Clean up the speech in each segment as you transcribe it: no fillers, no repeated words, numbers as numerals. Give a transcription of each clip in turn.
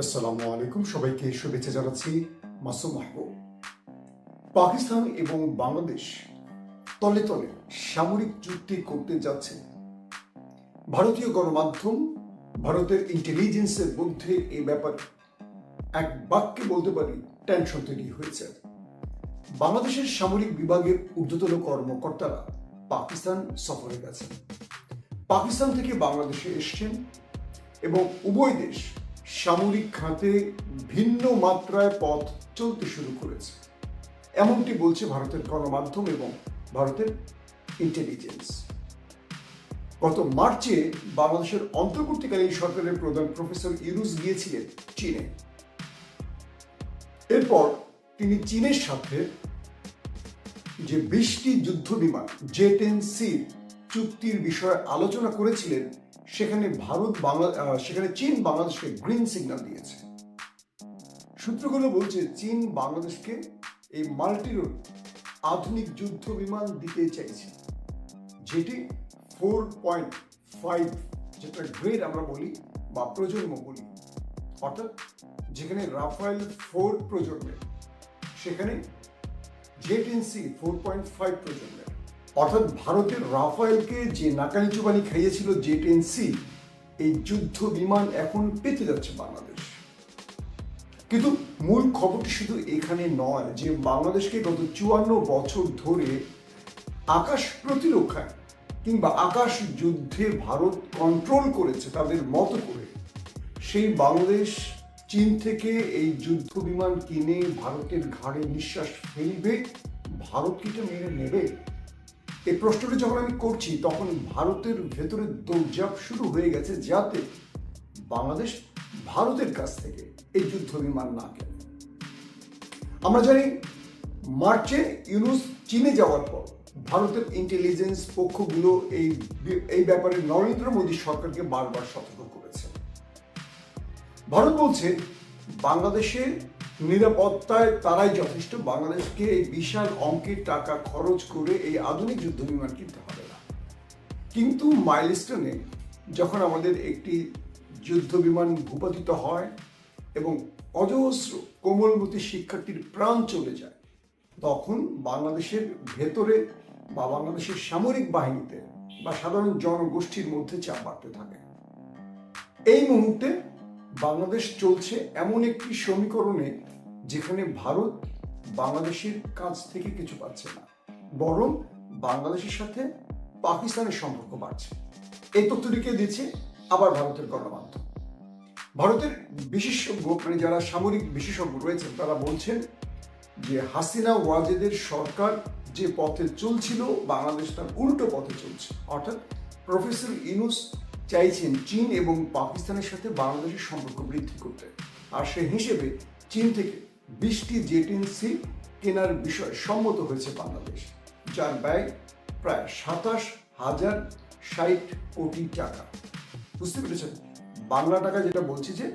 আসসালামু আলাইকুম, সবাইকে শুভেচ্ছা জানাচ্ছি। মাসুম মাহবুব। পাকিস্তান এবং বাংলাদেশ তলে তলে সামরিক চুক্তি করতে যাচ্ছে। ভারতীয় গণমাধ্যম, ভারতের ইন্টেলিজেন্সের মধ্যে এই ব্যাপারে এক বাক্যে বলতে পারি টেনশন তৈরি হয়েছে। বাংলাদেশের সামরিক বিভাগের ঊর্ধ্বতন কর্মকর্তারা পাকিস্তান সফরে গেছেন, পাকিস্তান থেকে বাংলাদেশে এসছেন এবং উভয় দেশ সামরিক খাতে ভিন্ন মাত্রায় পথ চলতে শুরু করেছে, এমনটি বলছে ভারতের গণমাধ্যম এবং ভারতের ইন্টেলিজেন্স। গত মার্চে বাংলাদেশের অন্তর্বর্তীকালীন সরকারের প্রধান প্রফেসর ইউনূস গিয়েছিলেন চীনে। এরপর তিনি চীনের সাথে যে 20টি যুদ্ধ বিমান J-10C চুক্তির বিষয়ে আলোচনা করেছিলেন, সেখানে চীন বাংলাদেশকে গ্রিন সিগন্যাল দিয়েছে। সূত্রগুলো বলছে চীন বাংলাদেশকে এই মাল্টিরোল আধুনিক যুদ্ধ বিমান দিতে চাইছে, যেটি 4.5, যেটা গ্রেড আমরা বলি বা প্রজন্ম বলি, অর্থাৎ যেখানে রাফায়েল 4 প্রজন্মের, সেখানে J-10C 4.5 প্রজন্মের। অর্থাৎ ভারতের রাফায়েলকে যে নাকানি চুবানি খাইয়েছিল J-10C, এই যুদ্ধ বিমান এখন পেতে যাচ্ছে বাংলাদেশ। কিন্তু মূল খবরটি শুধু এখানে নয় যে বাংলাদেশকে গত 54 বছর ধরে আকাশ প্রতিরক্ষায় কিংবা আকাশ যুদ্ধে ভারত কন্ট্রোল করেছে তাদের মতো করে। সেই বাংলাদেশ চীন থেকে এই যুদ্ধ বিমান কিনে ভারতের ঘাড়ে নিঃশ্বাস ফেলবে, ভারত কি এটা মেনে নেবে? এই প্রশ্নটি যখন আমি করছি তখন ভারতের ভেতরে দৌড়ঝাঁপ শুরু হয়ে গেছে, যাতে বাংলাদেশ ভারতের কাছ থেকে এই যুদ্ধ বিমান না কেনে। আমরা জানি মার্চে ইউনূস চীনে যাওয়ার পর ভারতের ইন্টেলিজেন্স পক্ষগুলো এই ব্যাপারে নরেন্দ্র মোদী সরকারকে বারবার সতর্ক করেছে। ভারত বলছে বাংলাদেশের নিরাপত্তায় তারাই যথেষ্ট, বাংলাদেশকে এই বিশাল অঙ্কের টাকা খরচ করে এই আধুনিক যুদ্ধ বিমান কিনতে হবে না। কিন্তু মাইলস্টোনে যখন আমাদের একটি যুদ্ধ বিমান ভূপাতিত হয় এবং অজস্র কোমলমতি শিক্ষার্থীর প্রাণ চলে যায়, তখন বাংলাদেশের ভেতরে বা বাংলাদেশের সামরিক বাহিনীতে বা সাধারণ জনগোষ্ঠীর মধ্যে চাপ বাড়তে থাকে। এই মুহূর্তে বাংলাদেশ চলছে এমন একটি সমীকরণে যেখানে ভারত বাংলাদেশের কাছ থেকে কিছু পাচ্ছে না, বরং বাংলাদেশের সাথে পাকিস্তানের সম্পর্ক বাড়ছে। এই তথ্যটিকে দিচ্ছে আবার ভারতের গণমাধ্যম। ভারতের বিশেষজ্ঞ, মানে যারা সামরিক বিশেষজ্ঞ রয়েছেন, তারা বলছেন যে হাসিনা ওয়াজেদের সরকার যে পথে চলছিল, বাংলাদেশ তার উল্টো পথে চলছে। অর্থাৎ প্রফেসর ইউনূস চাইছেন চীন এবং পাকিস্তানের সাথে বাংলাদেশের সম্পর্ক বৃদ্ধি করতে, আর সেই হিসেবে চীন থেকে 20টি J-10C কেনার বিষয়ে সম্মত হয়েছে বাংলাদেশ, যার ব্যয় প্রায় 27,060 কোটি টাকা। বুঝতে পেরেছেন? বাংলা টাকা যেটা বলছি যে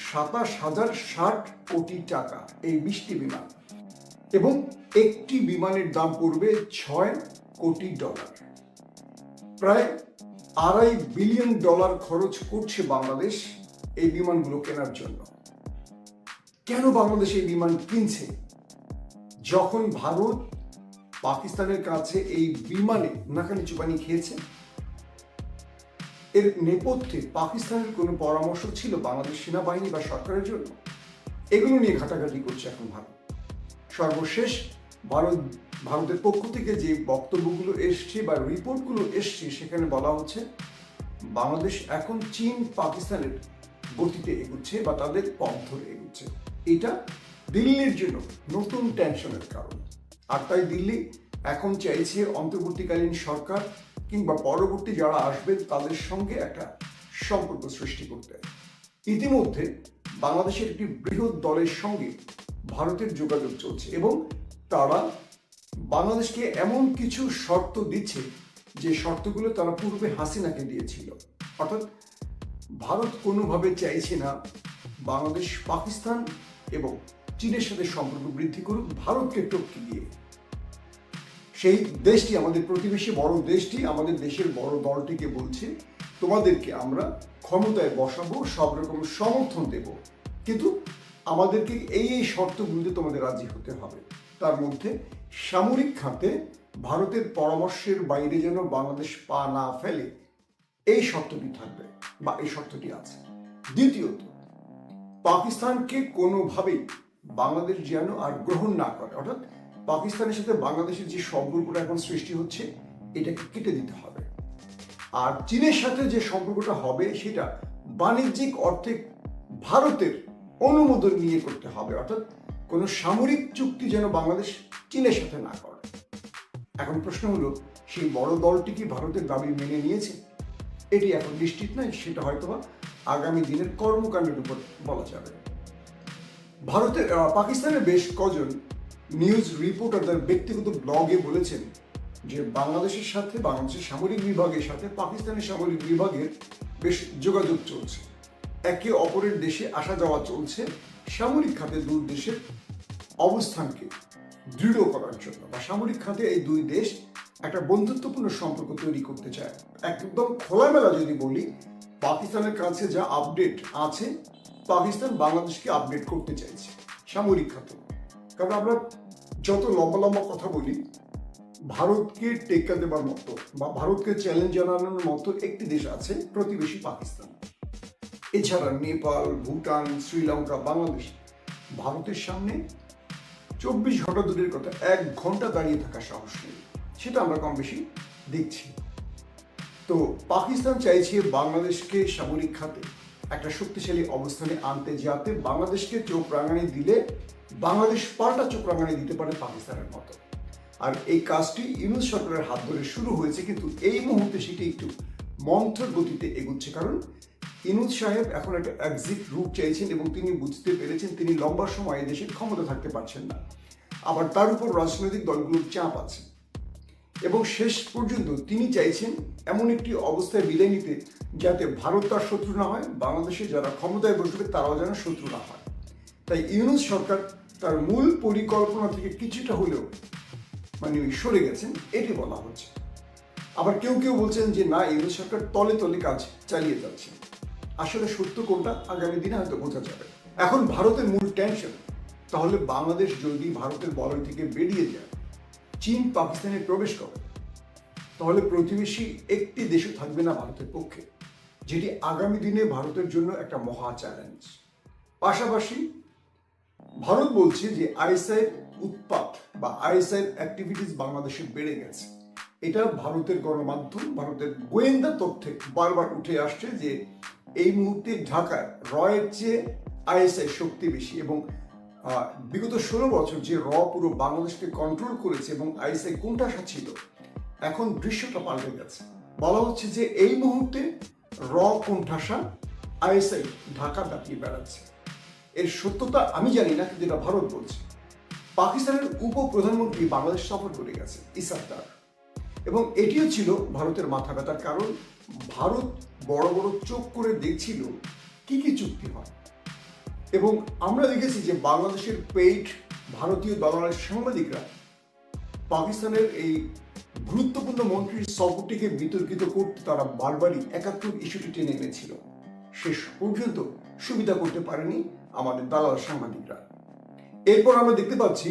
27,060 কোটি টাকা এই 20টি বিমান, এবং একটি বিমানের দাম পড়বে $6 কোটি। প্রায় $2.5 বিলিয়ন খরচ করছে বাংলাদেশ এই বিমানগুলো কেনার জন্য। কেন বাংলাদেশ এই বিমান কিনছে? যখন ভারত পাকিস্তানের কাছে এই বিমানে নাকানি চুপানি খেয়েছে, এর নেপথ্যে পাকিস্তানের কোনো পরামর্শ ছিল বাংলাদেশ সেনাবাহিনী বা সরকারের জন্য? এগুলো নিয়ে ঘাটাঘাটি করছে এখন ভারত। সর্বশেষ ভারতের পক্ষ থেকে যে বক্তব্যগুলো এসছে বা রিপোর্টগুলো এসছে, সেখানে বলা হচ্ছে বাংলাদেশ এখন চীন পাকিস্তানের গতিতে এগুচ্ছে বা তাদের পথ ধরে এগুচ্ছে। এটা দিল্লির জন্য নতুন টেনশনের কারণ। আর তাই দিল্লি এখন চাইছে অন্তর্বর্তীকালীন সরকার কিংবা পরবর্তী যারা আসবেন তাদের সঙ্গে একটা সম্পর্ক সৃষ্টি করতে। ইতিমধ্যে বাংলাদেশের একটি বৃহৎ দলের সঙ্গে ভারতের যোগাযোগ চলছে এবং তারা বাংলাদেশকে এমন কিছু শর্ত দিচ্ছে যে শর্তগুলো তারা পূর্বে হাসিনাকে দিয়েছিল। অর্থাৎ ভারত কোনোভাবে চাইছে না বাংলাদেশ পাকিস্তান এবং চীনের সাথে সম্পর্ক বৃদ্ধি করুক ভারতকে টপকে দিয়ে। সেই দেশটি, আমাদের প্রতিবেশী বড় দেশটি, আমাদের দেশের বড় দলটিকে বলছে তোমাদেরকে আমরা ক্ষমতায় বসাবো, সব রকম সমর্থন দেব, কিন্তু আমাদেরকে এই শর্তগুলিতে তোমাদের রাজি হতে হবে। তার মধ্যে সামরিক খাতে ভারতের পরামর্শের বাইরে যেন বাংলাদেশ পা না ফেলে, এই শর্তটি থাকবে বা এই শর্তটি আছে। দ্বিতীয়ত, পাকিস্তানকে কোনোভাবেই বাংলাদেশ যেন আর গ্রহণ না করে, অর্থাৎ পাকিস্তানের সাথে বাংলাদেশের যে সম্পর্কটা এখন সৃষ্টি হচ্ছে এটাকে কেটে দিতে হবে। আর চীনের সাথে যে সম্পর্কটা হবে সেটা বাণিজ্যিক অর্থে ভারতের অনুমোদন নিয়ে করতে হবে, অর্থাৎ কোনো সামরিক চুক্তি যেন বাংলাদেশ চীনের সাথে না করে। এখন প্রশ্ন হলো, সেই বড় দলটি কি ভারতের দাবি মেনে নিয়েছে? এটি এখন নিশ্চিত নয়, সেটা হয়তোবা আগামী দিনের কর্মকাণ্ডের উপর বলা যাবে। পাকিস্তানের বেশ কজন নিউজ রিপোর্টার তার ব্যক্তিগত ব্লগে বলেছেন যে বাংলাদেশের সামরিক বিভাগের সাথে পাকিস্তানের সামরিক বিভাগের বেশ যোগাযোগ চলছে, একে অপরের দেশে আসা যাওয়া চলছে সামরিক খাতে দুই দেশের অবস্থানকে দৃঢ় করার জন্য, বা সামরিক খাতে এই দুই দেশ একটা বন্ধুত্বপূর্ণ সম্পর্ক তৈরি করতে চায়। একদম খোলামেলা যদি বলি, পাকিস্তানের কাছে যা আপডেট আছে পাকিস্তান বাংলাদেশকে আপডেট করতে চাইছে সামরিক খাতে। কারণ আমরা যত লম্বা লম্বা কথা বলি, ভারতকে টেক্কা দেবার মতো বা ভারতকে চ্যালেঞ্জ জানানোর মতো একটি দেশ আছে, প্রতিবেশী পাকিস্তান। এছাড়া নেপাল, ভুটান, শ্রীলঙ্কা, বাংলাদেশ ভারতের সামনে 24 ঘন্টা দূরের কথা 1 ঘন্টা দাঁড়িয়ে থাকার সাহস নেই, সেটা আমরা কম বেশি দেখছি। তো পাকিস্তান চাইছে বাংলাদেশকে সামরিক খাতে একটা শক্তিশালী অবস্থানে আনতে, যাতে বাংলাদেশকে চোখ রাঙানি দিলে বাংলাদেশ পাল্টা চোখ রাঙানি দিতে পারে পাকিস্তানের মতো। আর এই কাজটি ইউনূস সরকারের হাত ধরে শুরু হয়েছে, কিন্তু এই মুহূর্তে সেটি একটু মন্থর গতিতে এগোচ্ছে। কারণ ইউনূস সাহেব এখন একটা এক্সিট রুট চাইছেন এবং তিনি বুঝতে পেরেছেন তিনি লম্বা সময় দেশের ক্ষমতা থাকতে পারছেন না। আবার তার উপর রাজনৈতিক দলগুলোর চাপ আছে এবং শেষ পর্যন্ত তিনি চাইছেন এমন একটি অবস্থায় বিদায় নিতে যাতে ভারত তার শত্রু না হয়, বাংলাদেশে যারা ক্ষমতায় বসবে তারাও যেন শত্রু না হয়। তাই ইউনূস সরকার তার মূল পরিকল্পনা থেকে কিছুটা হলেও সরে গেছেন, এটি বলা হচ্ছে। আবার কেউ কেউ বলছেন যে না, ইউনূস সরকার তলে তলে কাজ চালিয়ে যাচ্ছে। আসলে সত্য কোনটা আগামী দিনে হয়তো বোঝা যাবে। এখন ভারতের মূল টেনশন, তাহলে বাংলাদেশ যদি ভারতের বলয় থেকে বেরিয়ে যায়, চীন পাকিস্তানে প্রবেশ করে, তাহলে প্রতিবেশী একটি দেশও থাকবে না ভারতের পক্ষে, যেটি আগামী দিনে ভারতের জন্য একটা মহা চ্যালেঞ্জ। পাশাপাশি ভারত বলছে যে আইএসআই উৎপাত বা আইএসআই অ্যাক্টিভিটিস বাংলাদেশে বেড়ে গেছে। এটা ভারতের গণমাধ্যম, ভারতের গোয়েন্দা তথ্যে বারবার উঠে আসছে যে এই মুহূর্তে ঢাকায় রয়ের চেয়ে আইএসআই শক্তি বেশি, এবং বিগত 16 বছর যে পুরো বাংলাদেশকে কন্ট্রোল করেছে এবং আইএসআই কোণঠাসা ছিল, এখন দৃশ্যটা পাল্টে গেছে। বলা হচ্ছে যে এই মুহূর্তে কোণঠাসা আইএসআই ঢাকা দাপিয়ে বেড়াচ্ছে। এর সত্যতা আমি জানি না, কিন্তু এটা ভারত বলছে। পাকিস্তানের উপপ্রধানমন্ত্রী বাংলাদেশ সফর করে গেছে, ইসাক দার, এবং এটিও ছিল ভারতের মাথা ব্যথার কারণ। ভারত বড় বড় চোখ করে দেখছিল কি কি চুক্তি হয়, এবং আমরা দেখেছি যে বাংলাদেশের পেইড ভারতীয় দালালের সাংবাদিকরা পাকিস্তানের এই গুরুত্বপূর্ণ মন্ত্রীর সফরটিকে বিতর্কিত করতে তারা বারবারই 71 ইস্যুটি টেনে এনেছিল। শেষ পর্যন্ত সুবিধা করতে পারেনি আমাদের দালাল সাংবাদিকরা। এরপর আমরা দেখতে পাচ্ছি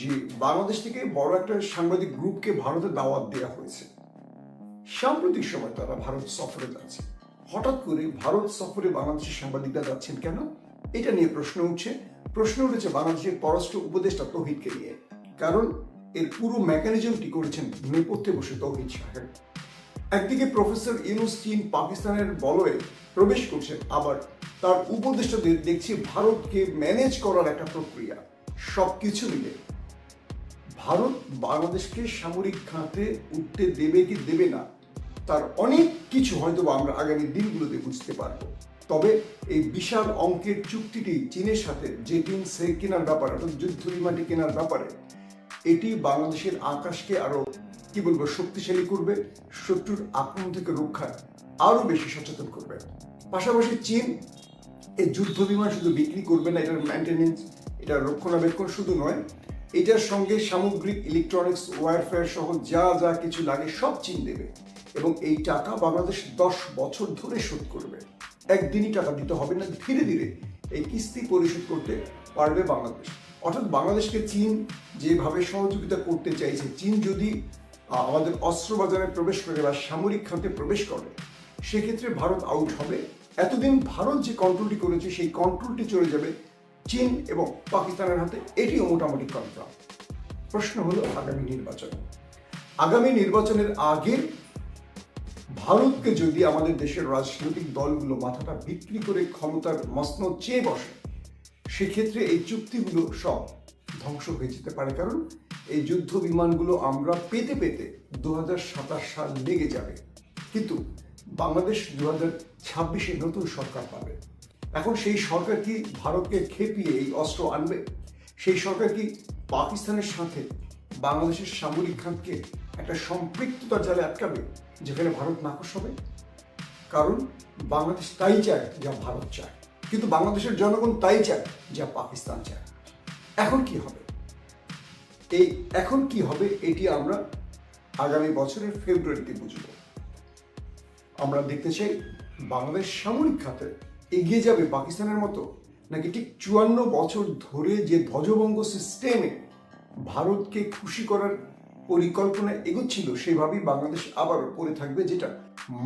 যে বাংলাদেশ থেকে বড় একটা সাংবাদিক গ্রুপকে ভারতে দাওয়াত দেওয়া হয়েছে। সাম্প্রতিক সময় তারা ভারত সফরে যাচ্ছে। হঠাৎ করে ভারত সফরে বাংলাদেশের সাংবাদিকরা যাচ্ছেন কেন, এটা নিয়ে প্রশ্ন উঠেছে বাংলাদেশের পররাষ্ট্র উপদেষ্টা তৌহিদকে নিয়ে। কারণ এর পুরো মেকানিজমটি করেছেন নেপথ্যে বসে তৌহিদ সাহেব। একদিকে প্রফেসর ইউনূস চীন পাকিস্তানের বলয়ে প্রবেশ করছেন, আবার তার উপদেষ্টাদের দেখছি ভারতকে ম্যানেজ করার একটা প্রক্রিয়া। সবকিছু মিলে ভারত বাংলাদেশকে সামরিক খাতে উঠতে দেবে কি দেবে না, তার অনেক কিছু হয়তো আমরা আগামী দিনগুলোতে বুঝতে পারবো। তবে এই বিশাল অঙ্কের চুক্তিটি চীনের সাথে জেটিন সে কেনার ব্যাপারে, অর্থাৎ যুদ্ধ বিমানটি কেনার ব্যাপারে, এটি বাংলাদেশের আকাশকে আরো শক্তিশালী করবে, শত্রুর আক্রমণ থেকে রক্ষায় আরো বেশি সচেতন করবে। পাশাপাশি চীন এই যুদ্ধ বিমান শুধু বিক্রি করবে না, এটার মেইনটেনেন্স, এটার রক্ষণাবেক্ষণ শুধু নয়, এটার সঙ্গে সামগ্রিক ইলেকট্রনিক্স, ওয়্যারফেয়ার সহ যা যা কিছু লাগে সব চীন দেবে, এবং এই টাকা বাংলাদেশ 10 বছর ধরে শোধ করবে। একদিনই টাকা দিতে হবে না, ধীরে ধীরে এই কিস্তি পরিশোধ করতে পারবে বাংলাদেশ। অর্থাৎ বাংলাদেশকে চীন যেভাবে সহযোগিতা করতে চাইছে, চীন যদি আমাদের অস্ত্র বাজারে প্রবেশ করে বা সামরিক খাতে প্রবেশ করে, সেক্ষেত্রে ভারত আউট হবে। এতদিন ভারত যে কন্ট্রোলটি করেছে সেই কন্ট্রোলটি চলে যাবে চীন এবং পাকিস্তানের হাতে, এটিও মোটামুটি কনফার্ম। প্রশ্ন হলো আগামী নির্বাচনের আগে ভারতকে যদি আমাদের দেশের রাজনৈতিক দলগুলো মাথাটা বিক্রি করে ক্ষমতার মসনদ চেয়ে বসে, সেক্ষেত্রে এই চুক্তিগুলো সব ধ্বংস হয়ে যেতে পারে। কারণ এই যুদ্ধ বিমানগুলো আমরা পেতে পেতে 2027 সাল লেগে যাবে। কিন্তু বাংলাদেশ 2026-এ নতুন সরকার পাবে। এখন সেই সরকার কি ভারতকে খেপিয়ে এই অস্ত্র আনবে? সেই সরকার কি পাকিস্তানের সাথে বাংলাদেশের সামরিক খাতকে একটা সম্পৃক্ততার জালে আটকাবে, যেখানে ভারত নাকশ হবে? কারণ বাংলাদেশ তাই চায় যা ভারত চায়, কিন্তু বাংলাদেশের জনগণ তাই চায় যা পাকিস্তান চায়। এখন কি হবে এটি আমরা আগামী বছরের ফেব্রুয়ারিতে বুঝব। আমরা দেখতে চাই বাংলাদেশ সামরিক খাতে এগিয়ে যাবে পাকিস্তানের মতো, নাকি ঠিক 54 বছর ধরে যে ধ্বজভঙ্গ সিস্টেমে ভারতকে খুশি করার পরিকল্পনা এগোচ্ছিল সেভাবেই বাংলাদেশ আবারও পড়ে থাকবে, যেটা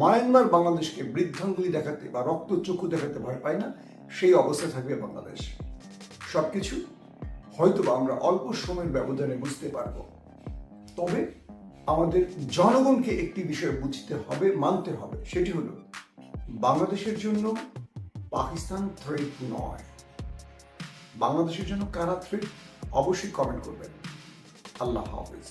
মায়ানমার বাংলাদেশকে বৃদ্ধাঙ্গুলি দেখাতে বা রক্তচক্ষু দেখাতে ভয় পায় না, সেই অবস্থা থাকবে বাংলাদেশ। সবকিছু হয়তো আমরা অল্প সময়ের ব্যবধানে বুঝতে পারবো। তবে আমাদের জনগণকে একটি বিষয় বুঝতে হবে, মানতে হবে, সেটি হলো বাংলাদেশের জন্য পাকিস্তান থ্রেট নয়। বাংলাদেশের জন্য কারা থ্রেট? অবশ্যই কমেন্ট করবেন। আল্লাহ হাফেজ।